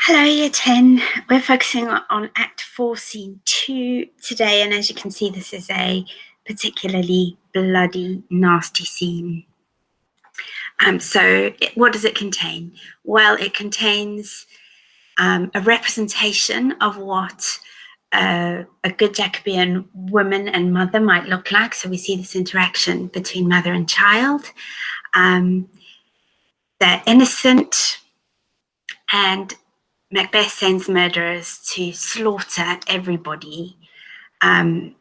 Hello, Year 10. We're focusing on Act 4, Scene 2 today, and as you can see, this is a particularly bloody, nasty scene. What does it contain? Well, it contains a representation of what a good Jacobean woman and mother might look like. So we see this interaction between mother and child. They're innocent, and Macbeth sends murderers to slaughter everybody at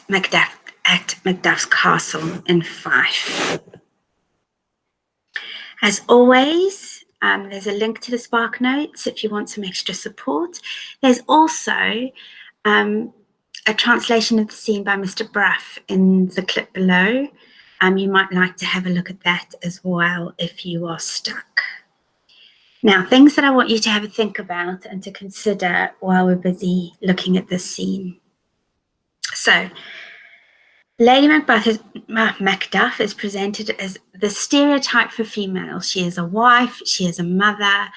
Macduff's castle in Fife. As always, there's a link to the Spark Notes if you want some extra support. There's also a translation of the scene by Mr. Bruff in the clip below. You might like to have a look at that as well if you are stuck. Now, things that I want you to have a think about and to consider while we're busy looking at this scene. So, Lady Macduff is presented as the stereotype for females. She is a wife, she is a mother,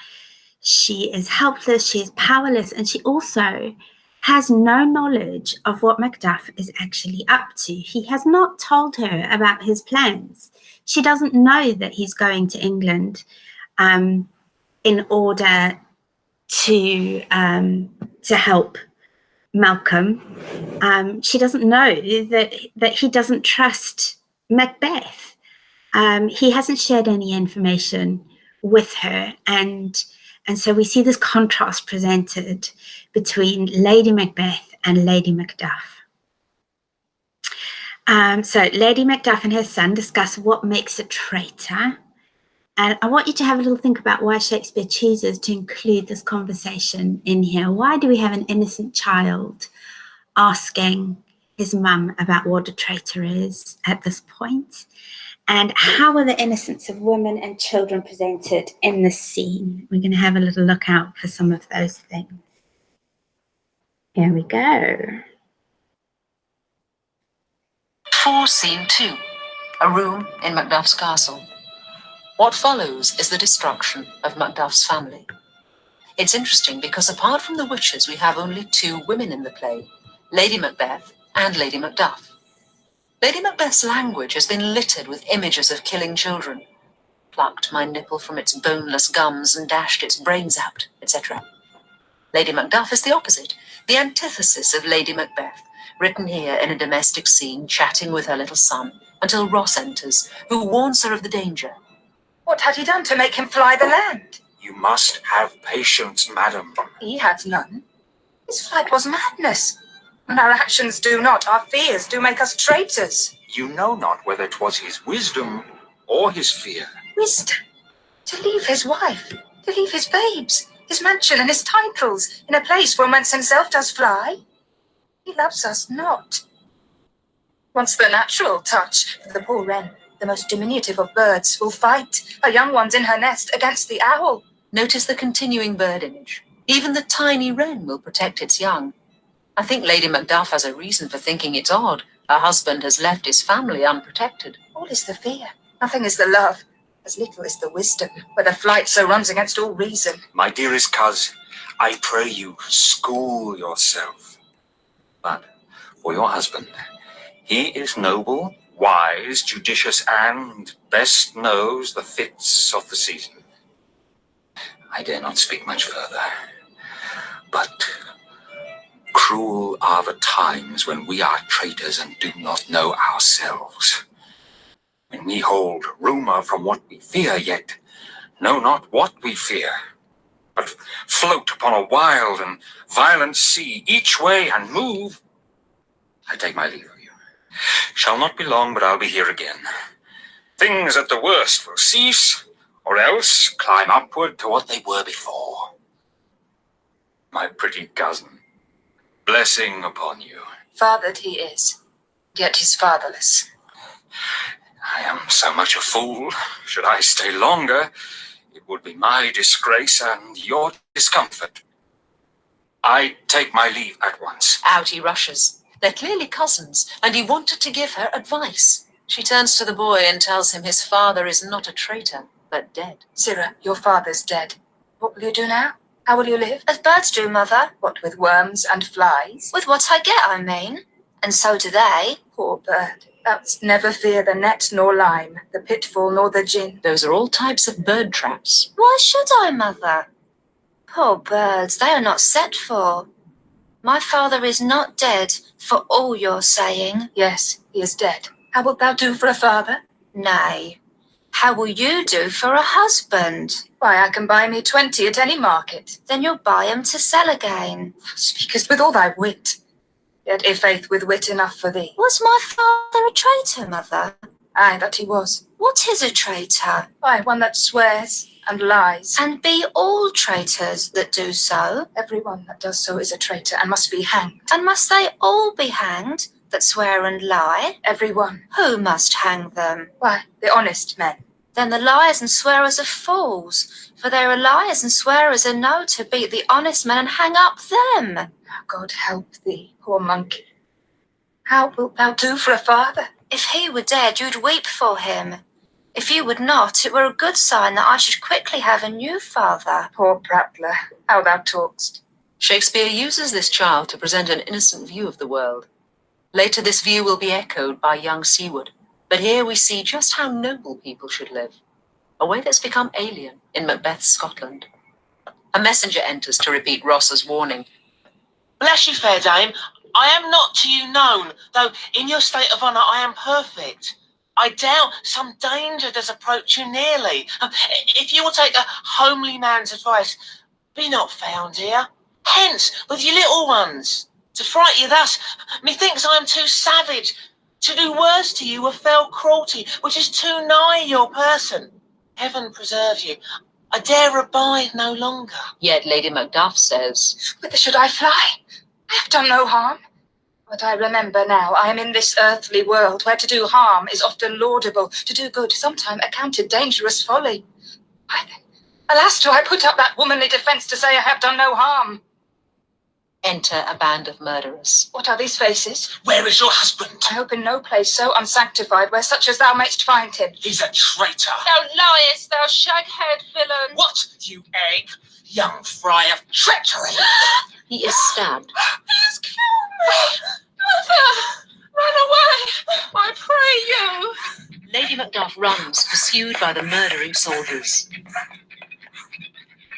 she is helpless, she is powerless, and she also has no knowledge of what Macduff is actually up to. He has not told her about his plans. She doesn't know that he's going to England in order to help Malcolm. She doesn't know that he doesn't trust Macbeth. He hasn't shared any information with her, and so we see this contrast presented between Lady Macbeth and Lady Macduff. So Lady Macduff and her son discuss what makes a traitor. And I want you to have a little think about why Shakespeare chooses to include this conversation in here. Why do we have an innocent child asking his mum about what a traitor is at this point? And how are the innocence of women and children presented in this scene? We're going to have a little look out for some of those things. Here we go. 4, Scene 2, a room in Macduff's castle. What follows is the destruction of Macduff's family. It's interesting because apart from the witches, we have only 2 women in the play, Lady Macbeth and Lady Macduff. Lady Macbeth's language has been littered with images of killing children. Plucked my nipple from its boneless gums and dashed its brains out, etc. Lady Macduff is the opposite, the antithesis of Lady Macbeth, written here in a domestic scene, chatting with her little son, until Ross enters, who warns her of the danger. What had he done to make him fly the land? You must have patience, madam. He had none. His flight was madness. And our actions do not, our fears do make us traitors. You know not whether 'twas his wisdom or his fear. Wisdom? To leave his wife, to leave his babes, his mansion and his titles, in a place from whence himself does fly? He loves us not. Wants the natural touch for the poor wren. The most diminutive of birds will fight her young ones in her nest against the owl. Notice the continuing bird image. Even the tiny wren will protect its young. I think Lady Macduff has a reason for thinking it's odd. Her husband has left his family unprotected. All is the fear. Nothing is the love. As little is the wisdom, where the flight so runs against all reason. My dearest coz, I pray you, school yourself. But for your husband, he is noble, wise, judicious, and best knows the fits of the season. I dare not speak much further, but cruel are the times when we are traitors and do not know ourselves. When we hold rumour from what we fear, yet know not what we fear, but float upon a wild and violent sea, each way and move. I take my leave of you. Shall not be long, but I'll be here again. Things at the worst will cease, or else climb upward to what they were before. My pretty cousin, blessing upon you. Fathered he is, yet he's fatherless. I am so much a fool. Should I stay longer, it would be my disgrace and your discomfort. I take my leave at once. Out he rushes. They're clearly cousins, and he wanted to give her advice. She turns to the boy and tells him his father is not a traitor, but dead. Sirrah, your father's dead. What will you do now? How will you live? As birds do, Mother. What, with worms and flies? With what I get, I mean. And so do they. Poor bird. Thou'dst never fear the net nor lime, the pitfall nor the gin. Those are all types of bird traps. Why should I, Mother? Poor birds, they are not set for. My father is not dead, for all you're saying. Yes, he is dead. How wilt thou do for a father? Nay. How will you do for a husband? Why, I can buy me 20 at any market. Then you'll buy 'em to sell again. Thou speakest with all thy wit. Yet i' faith with wit enough for thee. Was my father a traitor, Mother? Aye, that he was. What is a traitor? Why, one that swears and lies. And be all traitors that do so? Everyone that does so is a traitor and must be hanged. And must they all be hanged that swear and lie? Everyone. Who must hang them? Why, the honest men. Then the liars and swearers are fools, for there are liars and swearers enow to beat the honest men and hang up them. Oh, God help thee, poor monkey. How wilt thou do for a father? If he were dead, you'd weep for him. If you would not, it were a good sign that I should quickly have a new father. Poor prattler, how thou talkst. Shakespeare uses this child to present an innocent view of the world. Later, this view will be echoed by young Seward, but here we see just how noble people should live, a way that's become alien in Macbeth's Scotland. A messenger enters to repeat Ross's warning. Bless you, fair dame, I am not to you known, though in your state of honour I am perfect. I doubt some danger does approach you nearly. If you will take a homely man's advice, be not found here. Hence, with your little ones. To fright you thus, methinks I am too savage to do worse to you of fell cruelty, which is too nigh your person. Heaven preserve you. I dare abide no longer. Yet Lady Macduff says, Whither should I fly? I have done no harm. But I remember now I am in this earthly world, where to do harm is often laudable, to do good sometime accounted dangerous folly. Why then, alas, do I put up that womanly defence to say I have done no harm? enter a band of murderers. What are these faces? Where is your husband? I hope in no place so unsanctified where such as thou mayst find him. He's a traitor. Thou liest, thou shag-haired villain. What, you egg? Young fry of treachery. He is stabbed. Please kill me. Mother, run away. I pray you. Lady Macduff runs, pursued by the murdering soldiers.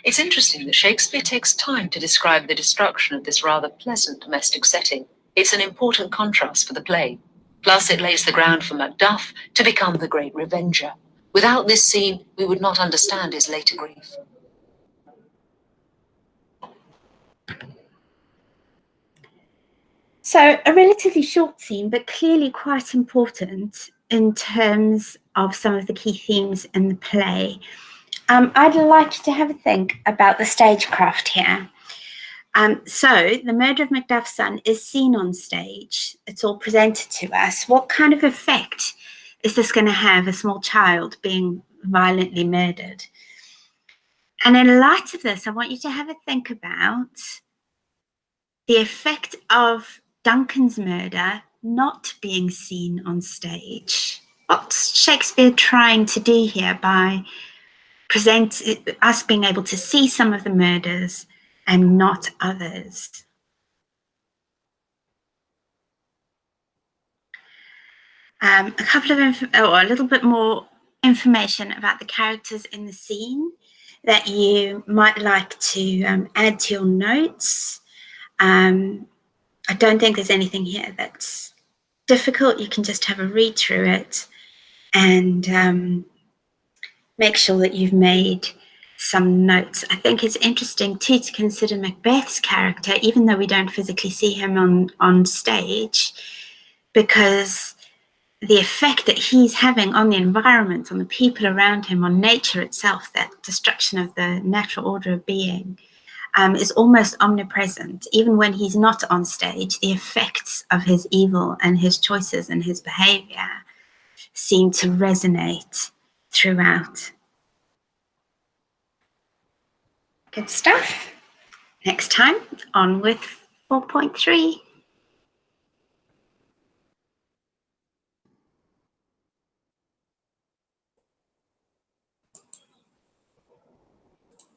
It's interesting that Shakespeare takes time to describe the destruction of this rather pleasant domestic setting. It's an important contrast for the play. Plus, it lays the ground for Macduff to become the great revenger. Without this scene, we would not understand his later grief. So a relatively short scene, but clearly quite important in terms of some of the key themes in the play. I'd like you to have a think about the stagecraft here. So the murder of Macduff's son is seen on stage. It's all presented to us. What kind of effect is this going to have, a small child being violently murdered? And in light of this, I want you to have a think about the effect of Duncan's murder not being seen on stage. What's Shakespeare trying to do here by present us being able to see some of the murders and not others? A little bit more information about the characters in the scene that you might like to add to your notes. I don't think there's anything here that's difficult. You can just have a read through it and make sure that you've made some notes. I think it's interesting too to consider Macbeth's character, even though we don't physically see him on stage, because the effect that he's having on the environment, on the people around him, on nature itself, that destruction of the natural order of being, is almost omnipresent. Even when he's not on stage, the effects of his evil and his choices and his behavior seem to resonate throughout. Good stuff. Next time, on with 4.3.